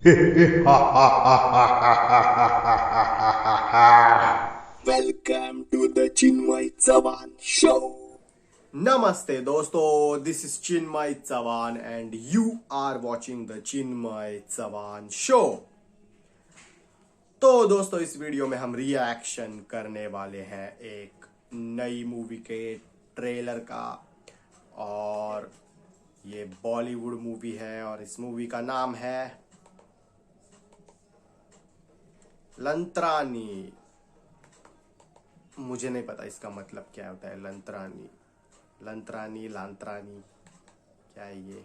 Welcome to the Chinmay Chavan Show. Namaste दोस्तों, this is Chinmay Chavan and you are watching the Chinmay Chavan Show. तो दोस्तों, इस video में हम reaction करने वाले हैं एक नई मूवी के ट्रेलर का, और ये बॉलीवुड मूवी है और इस मूवी का नाम है लंत्रानी। मुझे नहीं पता इसका मतलब क्या होता है, लंत्रानी, लंत्रानी, लांत्रानी, क्या है ये?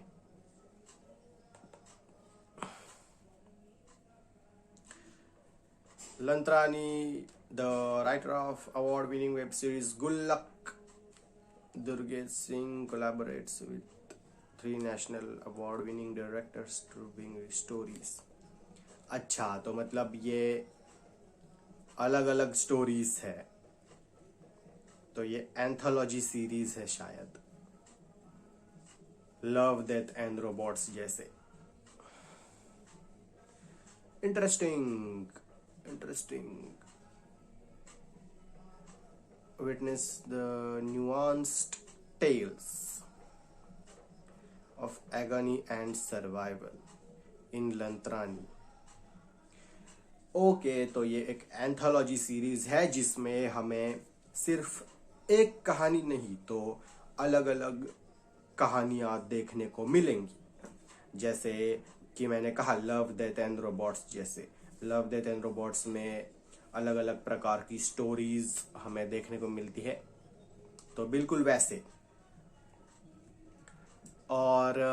Lantrani, the writer of award winning web series Gullak Durgesh Singh collaborates with 3 national award winning directors to bring stories. अच्छा, तो मतलब ये अलग अलग स्टोरीज है, तो ये एंथोलॉजी सीरीज है शायद, लव डेथ एंड रोबोट्स जैसे। Interesting witness the nuanced tales of agony and survival in Lantrani. Okay, तो ये एक एंथोलॉजी सीरीज है जिसमें हमें सिर्फ एक कहानी नहीं तो अलग अलग कहानियां देखने को मिलेंगी। जैसे कि मैंने कहा लव डेथ एंड रोबोट्स जैसे, लव डेथ एंड रोबोट्स में अलग अलग प्रकार की स्टोरीज हमें देखने को मिलती है, तो बिल्कुल वैसे। और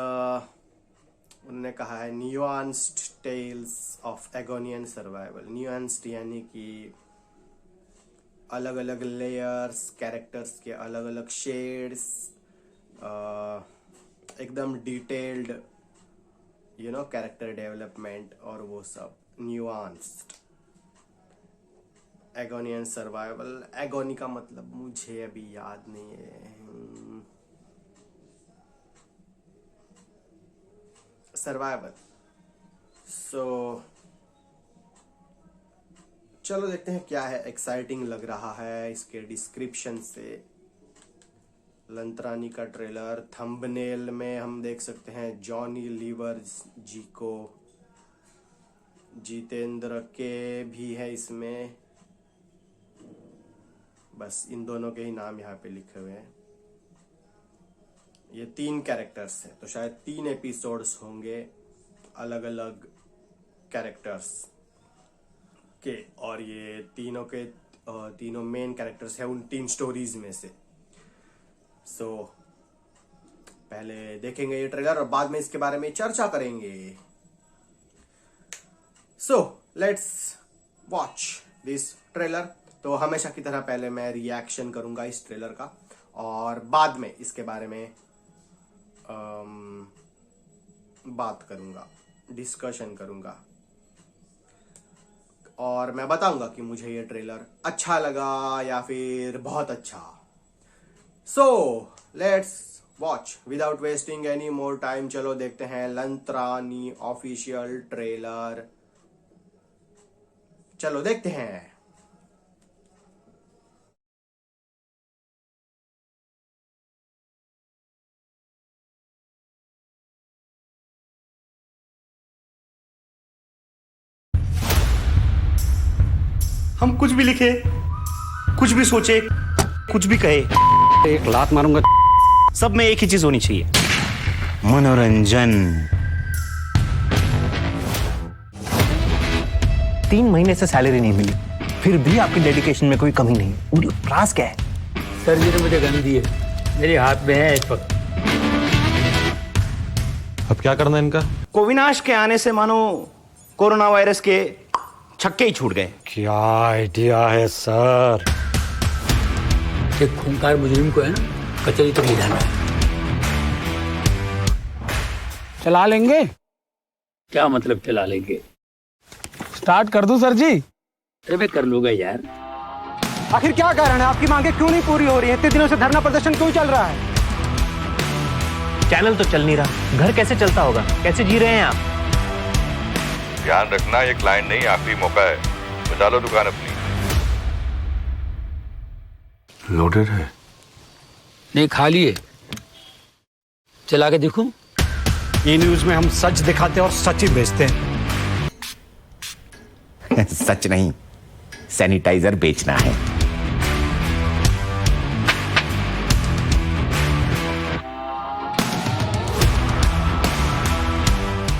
उन्होंने कहा है nuanced tales of agony and survival. Nuanced यानी कि अलग अलग लेयर्स, कैरेक्टर्स के अलग अलग शेड्स, एकदम डिटेल्ड कैरेक्टर डेवलपमेंट और वो सब। Nuanced, agony and survival. Agony का मतलब मुझे अभी याद नहीं है, सर्वाइवल। सो चलो देखते हैं क्या है। एक्साइटिंग लग रहा है इसके डिस्क्रिप्शन से। लंत्रानी का ट्रेलर, थंबनेल में हम देख सकते हैं जॉनी लीवर जी को, जितेंद्र के भी है इसमें, बस इन दोनों के ही नाम यहाँ पे लिखे हुए हैं। ये 3 कैरेक्टर्स हैं, तो शायद 3 एपिसोड्स होंगे अलग अलग कैरेक्टर्स के, और ये तीनों मेन कैरेक्टर्स हैं उन 3 स्टोरीज में से। सो पहले देखेंगे ये ट्रेलर और बाद में इसके बारे में चर्चा करेंगे। So let's watch this trailer. तो हमेशा की तरह पहले मैं रिएक्शन करूंगा इस ट्रेलर का, और बाद में इसके बारे में बात करूंगा, डिस्कशन करूंगा, और मैं बताऊंगा कि मुझे ये ट्रेलर अच्छा लगा या फिर बहुत अच्छा। So let's watch without wasting any more time. चलो देखते हैं लंत्रानी ऑफिशियल ट्रेलर। चलो देखते हैं। हम कुछ भी लिखे, कुछ भी सोचे, कुछ भी कहे, एक लात मारूंगा। सब में एक ही चीज होनी चाहिए, मनोरंजन। 3 महीने से सैलरी नहीं मिली, फिर भी आपकी डेडिकेशन में कोई कमी नहीं। पूरी प्रास क्या है? सर जी ने मुझे गन दी है, मेरे हाथ में है इस वक्त। अब क्या करना है इनका? कोविनाश के आने से मानो कोरोना वायरस के छक्के ही छूट गए। क्या आइडिया है सर? एक खूंखार मुजरिम को है ना, कचहरी तक ले जाना है। चला लेंगे? क्या मतलब चला लेंगे? स्टार्ट कर दूं सर जी? अरे कर लूंगा यार। आखिर क्या कारण है, आपकी मांगे क्यों नहीं पूरी हो रही है? इतने दिनों से धरना प्रदर्शन क्यों चल रहा है? चैनल तो चल नहीं रहा, घर कैसे चलता होगा, कैसे जी रहे हैं आप? ध्यान रखना, ये क्लाइंट नहीं आखिरी मौका है, बचा लो दुकान अपनी। लोडेड है? नहीं, खाली है। चला के देखूं? ये न्यूज में हम सच दिखाते और सच ही बेचते हैं। सच नहीं, सैनिटाइजर बेचना है।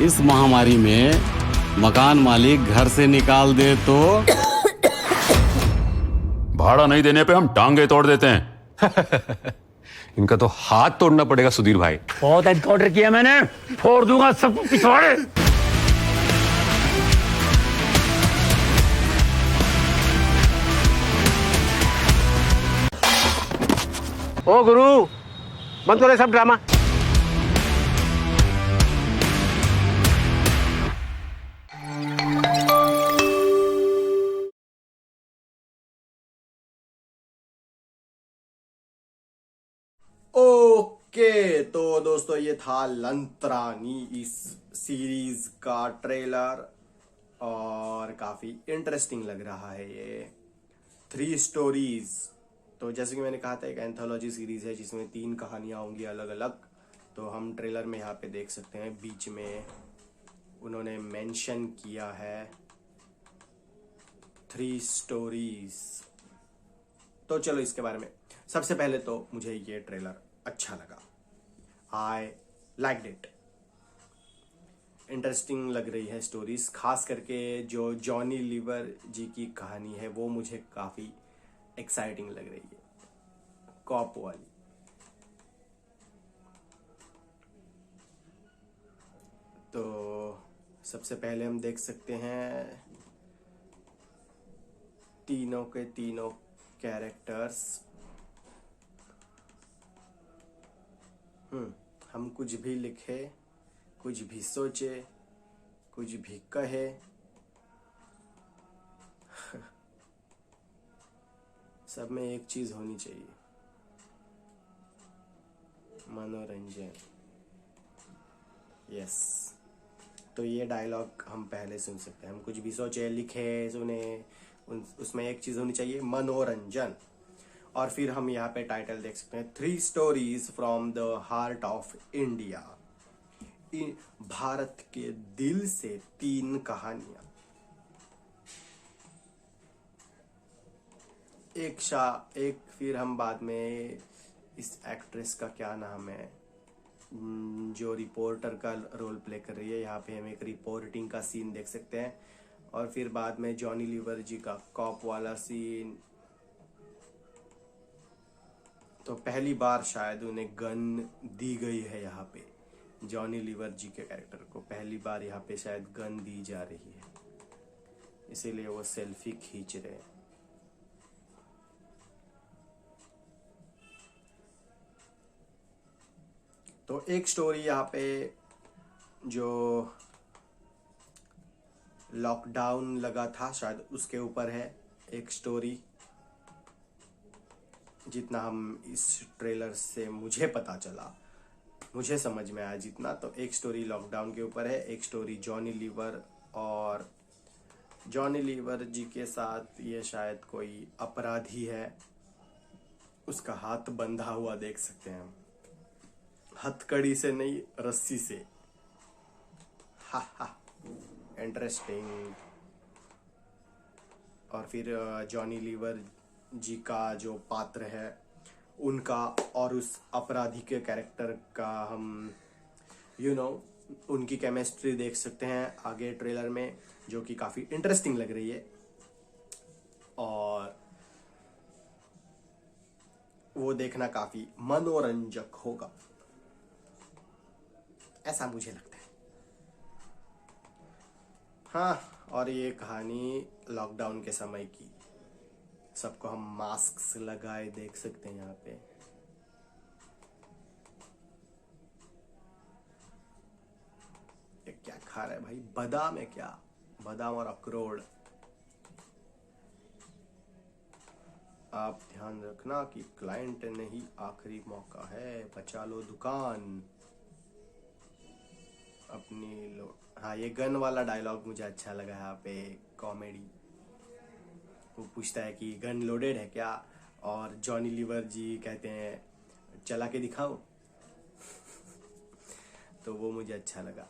इस महामारी में मकान मालिक घर से निकाल दे तो भाड़ा नहीं देने पे हम टांगे तोड़ देते हैं। इनका तो हाथ तोड़ना पड़ेगा सुधीर भाई। बहुत एनकाउंटर किया मैंने, फोड़ दूंगा सबको पिछवाड़े। ओ गुरु, बंद करो सब ड्रामा। ओके, तो दोस्तों ये था लंतरानी इस सीरीज का ट्रेलर और काफी इंटरेस्टिंग लग रहा है ये। 3 स्टोरीज, तो जैसे कि मैंने कहा था एक एंथोलॉजी सीरीज है जिसमें 3 कहानियां होंगी अलग अलग। तो हम ट्रेलर में यहाँ पे देख सकते हैं बीच में उन्होंने मेंशन किया है 3 स्टोरीज। तो चलो इसके बारे में, सबसे पहले तो मुझे ये ट्रेलर अच्छा लगा। आई लाइक्ड इट, इंटरेस्टिंग लग रही है स्टोरीज, खास करके जो जॉनी लीवर जी की कहानी है वो मुझे काफी एक्साइटिंग लग रही है, कॉप वाली। तो सबसे पहले हम देख सकते हैं तीनों के तीनों कैरेक्टर्स। हम कुछ भी लिखे, कुछ भी सोचे, कुछ भी कहे, सब में एक चीज होनी चाहिए, मनोरंजन। यस, तो ये डायलॉग हम पहले सुन सकते हैं। हम कुछ भी सोचे, लिखे, सुने, उसमें एक चीज होनी चाहिए, मनोरंजन। और फिर हम यहाँ पे टाइटल देख सकते हैं 3 stories from the heart of India. Bharat के दिल से 3 कहानियां। एक फिर हम बाद में इस एक्ट्रेस का क्या नाम है जो रिपोर्टर का रोल प्ले कर रही है, यहाँ पे हम एक रिपोर्टिंग का सीन देख सकते हैं। और फिर बाद में जॉनी लीवर जी का कॉप वाला सीन। तो पहली बार शायद उन्हें गन दी गई है यहाँ पे, जॉनी लीवर जी के कैरेक्टर को पहली बार यहाँ पे शायद गन दी जा रही है, इसीलिए वो सेल्फी खींच रहे हैं। तो एक स्टोरी यहाँ पे जो लॉकडाउन लगा था शायद उसके ऊपर है एक स्टोरी, जितना हम इस ट्रेलर से मुझे पता चला, मुझे समझ में आया जितना। तो एक स्टोरी लॉकडाउन के ऊपर है, एक स्टोरी जॉनी लीवर, और जॉनी लीवर जी के साथ ये शायद कोई अपराधी है, उसका हाथ बंधा हुआ देख सकते हैं हम, हथकड़ी से नहीं रस्सी से। हा हा, इंटरेस्टिंग। और फिर जॉनी लीवर जी का जो पात्र है उनका और उस अपराधी के कैरेक्टर का हम उनकी केमिस्ट्री देख सकते हैं आगे ट्रेलर में, जो कि काफी इंटरेस्टिंग लग रही है और वो देखना काफी मनोरंजक होगा, ऐसा मुझे लगता है। हाँ, और ये कहानी लॉकडाउन के समय की, सबको हम मास्क लगाए देख सकते हैं यहाँ पे। ये क्या खा रहा है भाई, बादाम है क्या? बादाम और अखरोट। आप ध्यान रखना कि क्लाइंट नहीं आखिरी मौका है, बचा लो दुकान। अपनी लो। हाँ, ये गन वाला डायलॉग मुझे अच्छा लगा यहाँ पे, कॉमेडी। वो पूछता है कि गन लोडेड है क्या, और जॉनी लीवर जी कहते हैं चला के दिखाऊं। तो वो मुझे अच्छा लगा।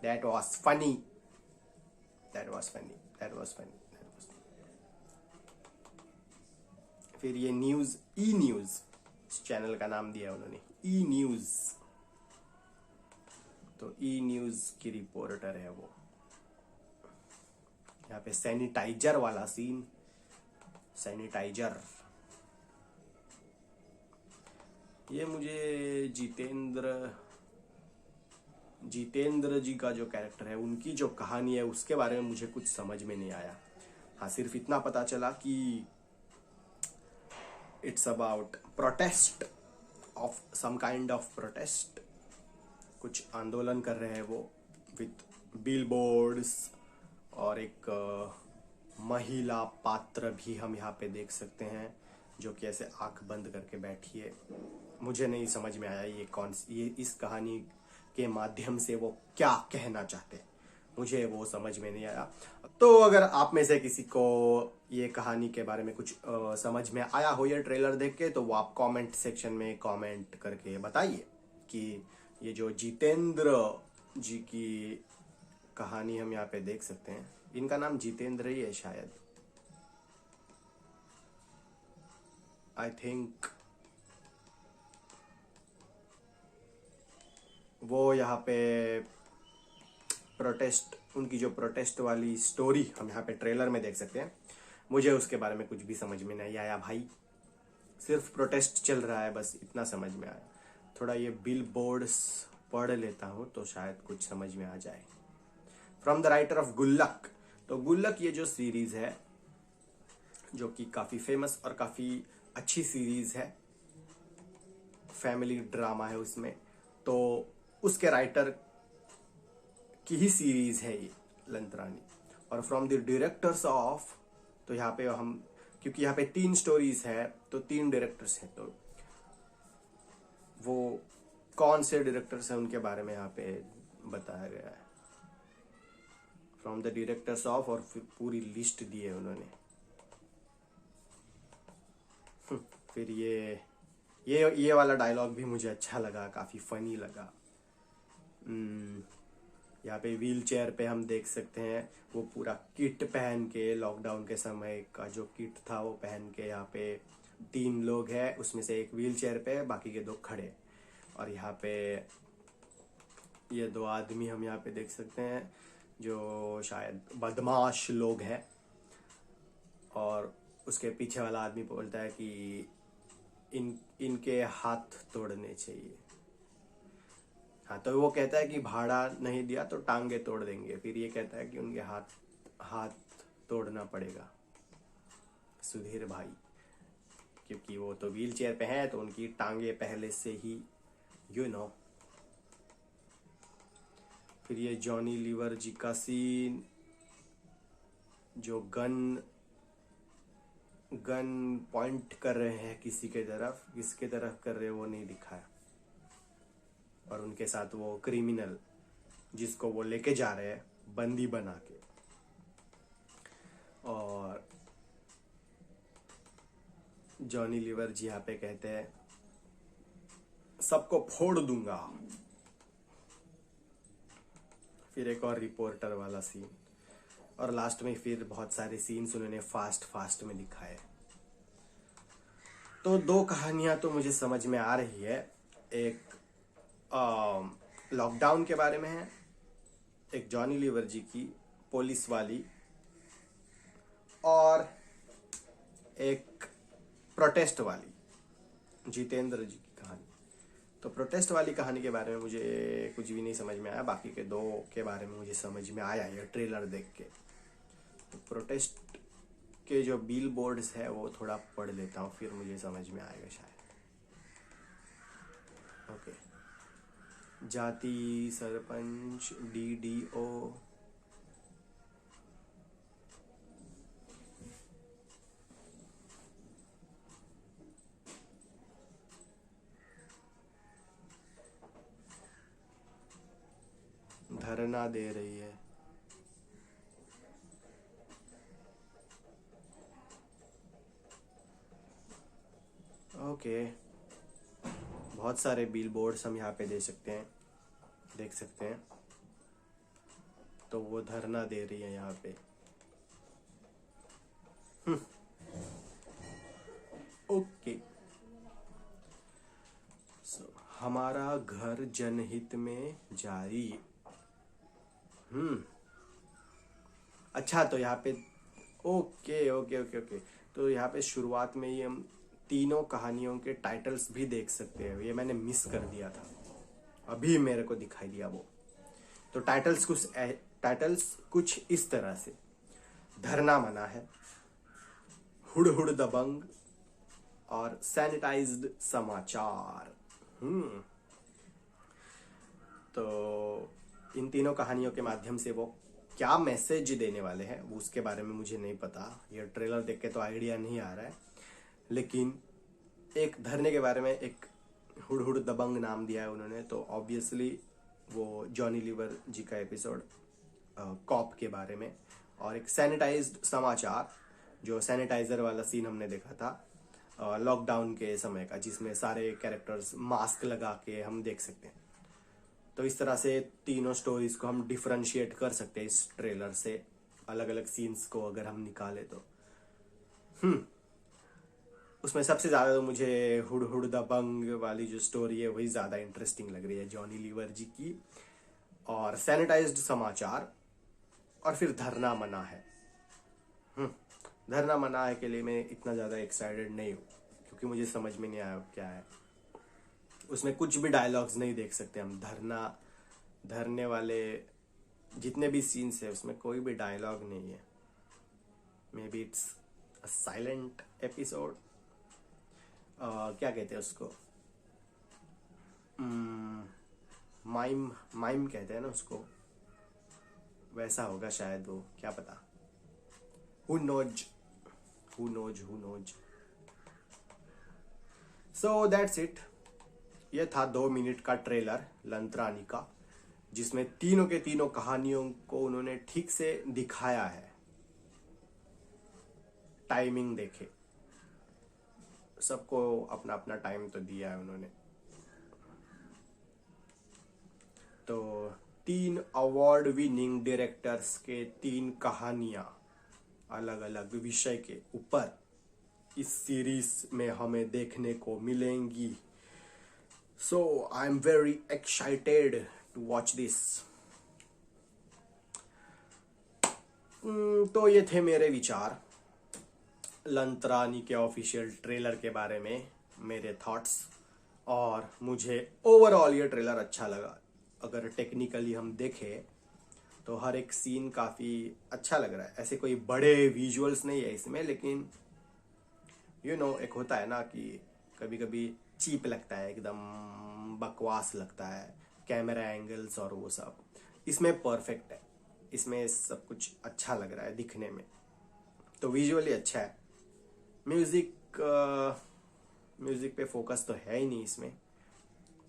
That was funny, that was funny, that was funny. फिर ये न्यूज, ई न्यूज, इस चैनल का नाम दिया उन्होंने, ई न्यूज। तो ई न्यूज की रिपोर्टर है वो। यहाँ पे सैनिटाइजर वाला सीन, सैनिटाइजर। ये मुझे जितेंद्र जी का जो कैरेक्टर है, उनकी जो कहानी है उसके बारे में मुझे कुछ समझ में नहीं आया। हाँ, सिर्फ इतना पता चला कि it's about protest of some kind of protest. कुछ आंदोलन कर रहे हैं वो विथ बिलबोर्ड्स, और एक महिला पात्र भी हम यहाँ पे देख सकते हैं जो कि ऐसे आंख बंद करके बैठी है। मुझे नहीं समझ में आया ये इस कहानी के माध्यम से वो क्या कहना चाहते हैं, मुझे वो समझ में नहीं आया। तो अगर आप में से किसी को ये कहानी के बारे में कुछ समझ में आया हो ये ट्रेलर देख के, तो वो आप कमेंट सेक्शन में कमेंट करके बताइए कि ये जो जितेंद्र जी की कहानी हम यहाँ पे देख सकते हैं, इनका नाम जितेंद्र ही है शायद, आई थिंक। वो यहाँ पे प्रोटेस्ट, उनकी जो प्रोटेस्ट वाली स्टोरी हम यहाँ पे ट्रेलर में देख सकते हैं। मुझे उसके बारे में कुछ भी समझ में नहीं आया भाई, सिर्फ प्रोटेस्ट चल रहा है, बस इतना समझ में आया। थोड़ा ये बिल बोर्ड्स पढ़ लेता हूँ तो शायद कुछ समझ में आ जाए। फ्रॉम द राइटर ऑफ गुल्लक। तो गुल्लक ये जो सीरीज है, जो कि काफी फेमस और काफी अच्छी सीरीज है, फैमिली ड्रामा है उसमें, तो उसके राइटर की ही सीरीज है ये लंतरानी। और फ्रॉम द डायरेक्टर्स ऑफ, तो यहाँ पे हम, क्योंकि यहाँ पे 3 स्टोरीज है तो 3 डायरेक्टर्स हैं, तो वो कौन से डायरेक्टर्स हैं उनके बारे में यहाँ पे बताया गया है। फ्रॉम द डायरेक्टर्स ऑफ, और फिर पूरी लिस्ट दी है उन्होंने। फिर ये वाला डायलॉग भी मुझे अच्छा लगा, काफी फनी लगा। यहाँ पे व्हील चेयर पे हम देख सकते हैं वो पूरा किट पहन के, लॉकडाउन के समय का जो किट था वो पहन के, यहाँ पे 3 लोग हैं, उसमें से एक व्हील चेयर पे, बाकी के 2 खड़े। और यहाँ पे ये 2 आदमी हम यहाँ पे देख सकते हैं जो शायद बदमाश लोग हैं, और उसके पीछे वाला आदमी बोलता है कि इनके हाथ तोड़ने चाहिए। हाँ, तो वो कहता है कि भाड़ा नहीं दिया तो टांगे तोड़ देंगे। फिर ये कहता है कि उनके हाथ तोड़ना पड़ेगा सुधीर भाई, क्योंकि वो तो व्हील चेयर पे है तो उनकी टांगे पहले से ही फिर ये जॉनी लीवर जी का सीन, जो गन पॉइंट कर रहे हैं किसी के तरफ, किसके तरफ कर रहे हैं वो नहीं दिखाया। और उनके साथ वो क्रिमिनल जिसको वो लेके जा रहे हैं बंदी बना के, और जॉनी लीवर जी यहाँ पे कहते हैं सबको फोड़ दूंगा। फिर एक और रिपोर्टर वाला सीन, और लास्ट में फिर बहुत सारे सीन्स उन्होंने फास्ट में दिखाए। तो 2 कहानियां तो मुझे समझ में आ रही है, एक लॉकडाउन के बारे में है, एक जॉनी लीवर जी की पुलिस वाली, और एक प्रोटेस्ट वाली जितेंद्र जी की कहानी। तो प्रोटेस्ट वाली कहानी के बारे में मुझे कुछ भी नहीं समझ में आया, बाकी के 2 के बारे में मुझे समझ में आया ये ट्रेलर देख के। तो प्रोटेस्ट के जो बिल बोर्ड्स है वो थोड़ा पढ़ लेता हूँ, फिर मुझे समझ में आएगा शायद। ओके, जाति सरपंच DDO, धरना दे रही है। ओके, बहुत सारे बिलबोर्ड्स हम यहाँ पे देख सकते हैं। तो वो धरना दे रही है यहाँ पे। ओके, हमारा घर जनहित में जारी। अच्छा, तो यहाँ पे ओके। तो यहाँ पे शुरुआत में ही हम तीनों कहानियों के टाइटल्स भी देख सकते हैं। ये मैंने मिस कर दिया था, अभी मेरे को दिखाई दिया वो। तो टाइटल्स कुछ इस तरह से: धरना मना है, हुड़ हुड़ दबंग और सैनिटाइज्ड समाचार। तो इन तीनों कहानियों के माध्यम से वो क्या मैसेज देने वाले हैं वो उसके बारे में मुझे नहीं पता। ये ट्रेलर देख के तो आइडिया नहीं आ रहा है, लेकिन एक धरने के बारे में एक हुड़ हुड़ दबंग नाम दिया है उन्होंने। तो ऑब्वियसली वो जॉनी लीवर जी का एपिसोड कॉप के बारे में, और एक सैनिटाइज्ड समाचार, जो सैनिटाइजर वाला सीन हमने देखा था लॉकडाउन के समय का, जिसमें सारे कैरेक्टर्स मास्क लगा के हम देख सकते हैं। तो इस तरह से तीनों स्टोरीज को हम डिफरेंशिएट कर सकते हैं इस ट्रेलर से, अलग अलग सीन्स को अगर हम निकाले तो। उसमें सबसे ज़्यादा तो मुझे हुड़ हुड़ दबंग वाली जो स्टोरी है वही ज़्यादा इंटरेस्टिंग लग रही है जॉनी लीवर जी की, और सैनिटाइज्ड समाचार, और फिर धरना मना है। धरना मना है के लिए मैं इतना ज़्यादा एक्साइटेड नहीं हूँ, क्योंकि मुझे समझ में नहीं आया क्या है। उसमें कुछ भी डायलॉग्स नहीं देख सकते हम। धरने वाले जितने भी सीन्स है उसमें कोई भी डायलॉग नहीं है। May be it's a silent episode, क्या कहते हैं उसको, माइम कहते हैं ना उसको, वैसा होगा शायद वो, क्या पता। Who knows? So that's it. ये था 2 मिनट का ट्रेलर लंत्रानी का, जिसमें तीनों के तीनों कहानियों को उन्होंने ठीक से दिखाया है। टाइमिंग देखे, सबको अपना अपना टाइम तो दिया है उन्होंने। तो 3 अवार्ड विनिंग डायरेक्टर्स के 3 कहानियां अलग अलग विषय के ऊपर इस सीरीज में हमें देखने को मिलेंगी। So I am very excited to watch this. तो ये थे मेरे विचार लंत्रानी के ऑफिशियल ट्रेलर के बारे में, मेरे थॉट्स। और मुझे ओवरऑल ये ट्रेलर अच्छा लगा। अगर टेक्निकली हम देखें तो हर एक सीन काफ़ी अच्छा लग रहा है। ऐसे कोई बड़े विजुअल्स नहीं है इसमें, लेकिन एक होता है ना कि कभी कभी चीप लगता है, एकदम बकवास लगता है कैमरा एंगल्स और वो सब। इसमें परफेक्ट है, इसमें सब कुछ अच्छा लग रहा है दिखने में। तो विजुअली अच्छा है। म्यूज़िक पे फोकस तो है ही नहीं इसमें,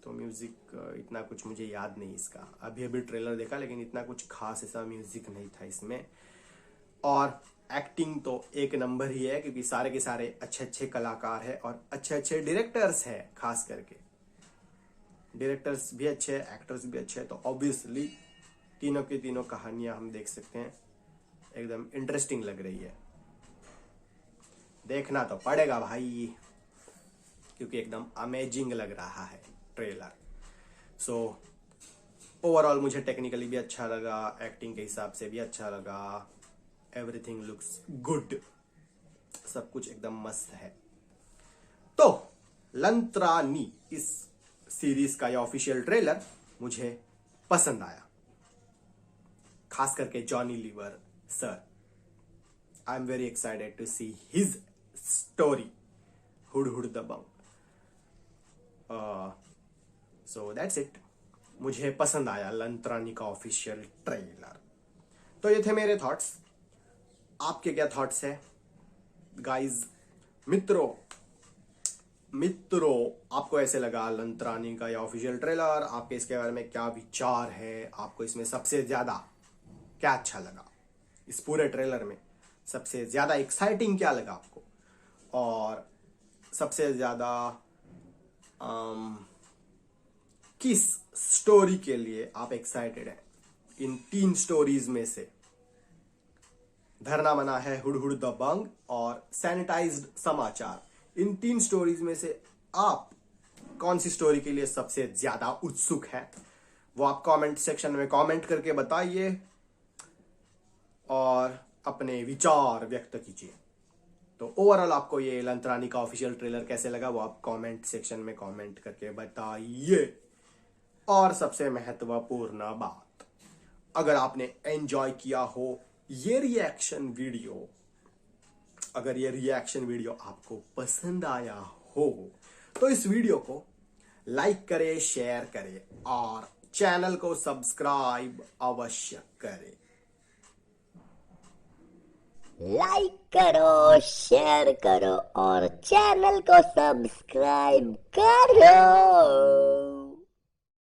तो म्यूज़िक इतना कुछ मुझे याद नहीं इसका। अभी ट्रेलर देखा, लेकिन इतना कुछ खास ऐसा म्यूज़िक नहीं था इसमें। और एक्टिंग तो एक नंबर ही है, क्योंकि सारे के सारे अच्छे अच्छे कलाकार हैं और अच्छे अच्छे डायरेक्टर्स हैं। खास करके डायरेक्टर्स भी अच्छे हैं, एक्टर्स भी अच्छे हैं। तो ऑब्वियसली तीनों की तीनों कहानियां हम देख सकते हैं, एकदम इंटरेस्टिंग लग रही है। देखना तो पड़ेगा भाई, क्योंकि एकदम अमेजिंग लग रहा है ट्रेलर। सो ओवरऑल मुझे टेक्निकली भी अच्छा लगा, एक्टिंग के हिसाब से भी अच्छा लगा। एवरीथिंग लुक्स गुड, सब कुछ एकदम मस्त है। तो लंत्रानी इस सीरीज का यह ऑफिशियल ट्रेलर मुझे पसंद आया, खास करके Johnny Lever sir. I am very excited to see his story Hud Hud Dabangg. So that's it. मुझे पसंद आया लंत्रानी का ऑफिशियल ट्रेलर। तो ये थे मेरे थॉट्स। आपके क्या थॉट्स है गाइज? मित्रों, मित्रों, आपको ऐसे लगा लंतरानी का या ऑफिशियल ट्रेलर? आपके इसके बारे में क्या विचार है? आपको इसमें सबसे ज्यादा क्या अच्छा लगा? इस पूरे ट्रेलर में सबसे ज्यादा एक्साइटिंग क्या लगा आपको? और सबसे ज्यादा किस स्टोरी के लिए आप एक्साइटेड हैं? इन 3 स्टोरीज में से धरना मना है, हुड़ दबंग और सैनिटाइज्ड समाचार, इन 3 स्टोरीज में से आप कौन सी स्टोरी के लिए सबसे ज्यादा उत्सुक हैं? वो आप कमेंट सेक्शन में कमेंट करके बताइए और अपने विचार व्यक्त कीजिए। तो ओवरऑल आपको ये लंतरानी का ऑफिशियल ट्रेलर कैसे लगा, वो आप कमेंट सेक्शन में कमेंट करके बताइए। और सबसे महत्वपूर्ण बात, अगर आपने एंजॉय किया हो ये रिएक्शन वीडियो, अगर ये रिएक्शन वीडियो आपको पसंद आया हो तो इस वीडियो को लाइक करें, शेयर करें और चैनल को सब्सक्राइब अवश्य करें। लाइक करो, शेयर करो और चैनल को सब्सक्राइब करो।